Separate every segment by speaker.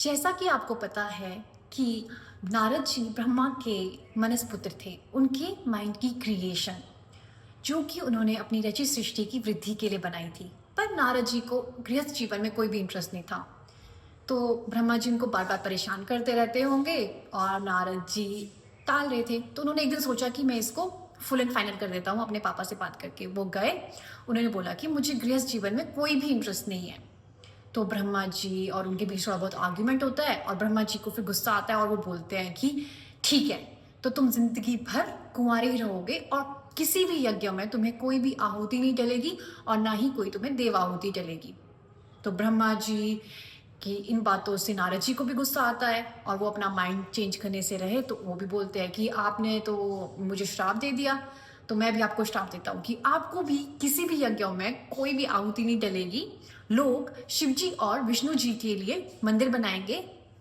Speaker 1: जैसा कि आपको पता है कि नारद जी ब्रह्मा के मनस पुत्र थे, उनके माइंड की क्रिएशन जो कि उन्होंने अपनी रची सृष्टि की वृद्धि के लिए बनाई थी। पर नारद जी को गृहस्थ जीवन में कोई भी इंटरेस्ट नहीं था, तो ब्रह्मा जी उनको बार बार परेशान करते रहते होंगे और नारद जी टाल रहे थे। तो उन्होंने एक दिन सोचा कि मैं इसको फुल एंड फाइनल कर देता हूँ अपने पापा से बात करके। वो गए, उन्होंने बोला कि मुझे गृहस्थ जीवन में कोई भी इंटरेस्ट नहीं है। तो ब्रह्मा जी और उनके बीच थोड़ा बहुत आर्ग्यूमेंट होता है और ब्रह्मा जी को फिर गुस्सा आता है और वो बोलते हैं कि ठीक है, तो तुम जिंदगी भर कुंवारे ही रहोगे और किसी भी यज्ञ में तुम्हें कोई भी आहुति नहीं डलेगी और ना ही कोई तुम्हें देव आहुति डलेगी। तो ब्रह्मा जी की इन बातों से नारद जी को भी गुस्सा आता है और वो अपना माइंड चेंज करने से रहे, तो वो भी बोलते हैं कि आपने तो मुझे श्राप दे दिया, तो मैं भी आपको श्राप देता हूँ कि आपको भी किसी भी यज्ञ में कोई भी आहुति नहीं डलेगी। लोग शिव जी और विष्णु जी के लिए मंदिर बनाएंगे,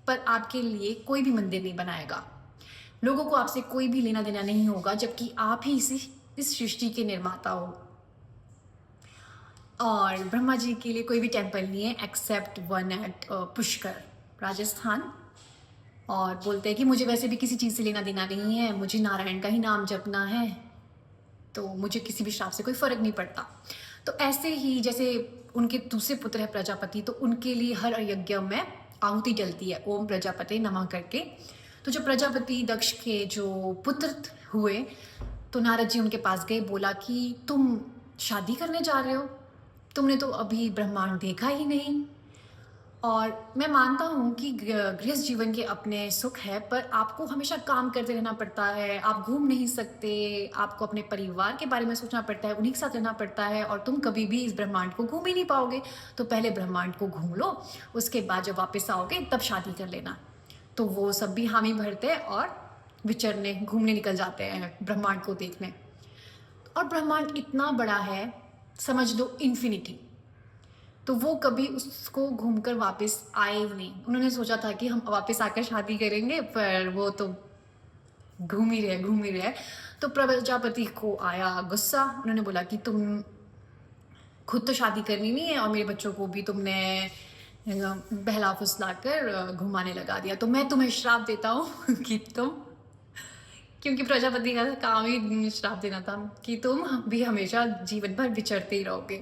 Speaker 1: पर आपके लिए कोई भी मंदिर नहीं बनाएगा। लोगों को आपसे कोई भी लेना देना नहीं होगा, जबकि आप ही इस सृष्टि के निर्माता हो। और ब्रह्मा जी के लिए कोई भी टेम्पल नहीं है except one at Pushkar, Rajasthan. और बोलते हैं कि मुझे वैसे भी किसी चीज़ से लेना देना नहीं है, मुझे नारायण का ही नाम जपना है, तो मुझे किसी भी श्राप से कोई फर्क नहीं पड़ता। तो ऐसे ही जैसे उनके दूसरे पुत्र है प्रजापति, तो उनके लिए हर यज्ञ में आहुति डलती है ओम प्रजापति नमः करके। तो जो प्रजापति दक्ष के जो पुत्र हुए, तो नारद जी उनके पास गए, बोला कि तुम शादी करने जा रहे हो, तुमने तो अभी ब्रह्मांड देखा ही नहीं। और मैं मानता हूँ कि गृहस्थ जीवन के अपने सुख है, पर आपको हमेशा काम करते रहना पड़ता है, आप घूम नहीं सकते, आपको अपने परिवार के बारे में सोचना पड़ता है, उन्हीं के साथ रहना पड़ता है और तुम कभी भी इस ब्रह्मांड को घूम ही नहीं पाओगे। तो पहले ब्रह्मांड को घूम लो, उसके बाद जब वापस आओगे तब शादी कर लेना। तो वो सब भी हामी भरते हैं और विचरने घूमने निकल जाते हैं ब्रह्मांड को देखने। और ब्रह्मांड इतना बड़ा है, समझ लो इन्फिनिटी। तो वो कभी उसको घूमकर वापस आए ही नहीं। उन्होंने सोचा था कि हम वापस आकर शादी करेंगे, पर वो तो घूम ही रहे। तो प्रजापति को आया गुस्सा, उन्होंने बोला कि तुम खुद तो शादी करनी नहीं है और मेरे बच्चों को भी तुमने बहला फुसला कर घुमाने लगा दिया, तो मैं तुम्हें श्राप देता हूँ कि तुम, क्योंकि प्रजापति का काम ही श्राप देना था, कि तुम भी हमेशा जीवन भर विचरते ही रहोगे।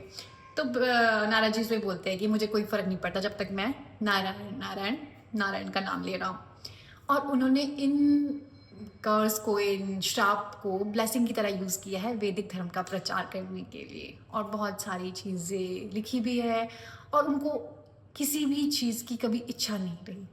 Speaker 1: तो नारद जी से बोलते हैं कि मुझे कोई फर्क नहीं पड़ता जब तक मैं नारायण नारायण नारायण का नाम ले रहा हूँ। और उन्होंने इन कर्स को, इन श्राप को ब्लेसिंग की तरह यूज़ किया है वैदिक धर्म का प्रचार करने के लिए, और बहुत सारी चीज़ें लिखी भी है और उनको किसी भी चीज़ की कभी इच्छा नहीं रही।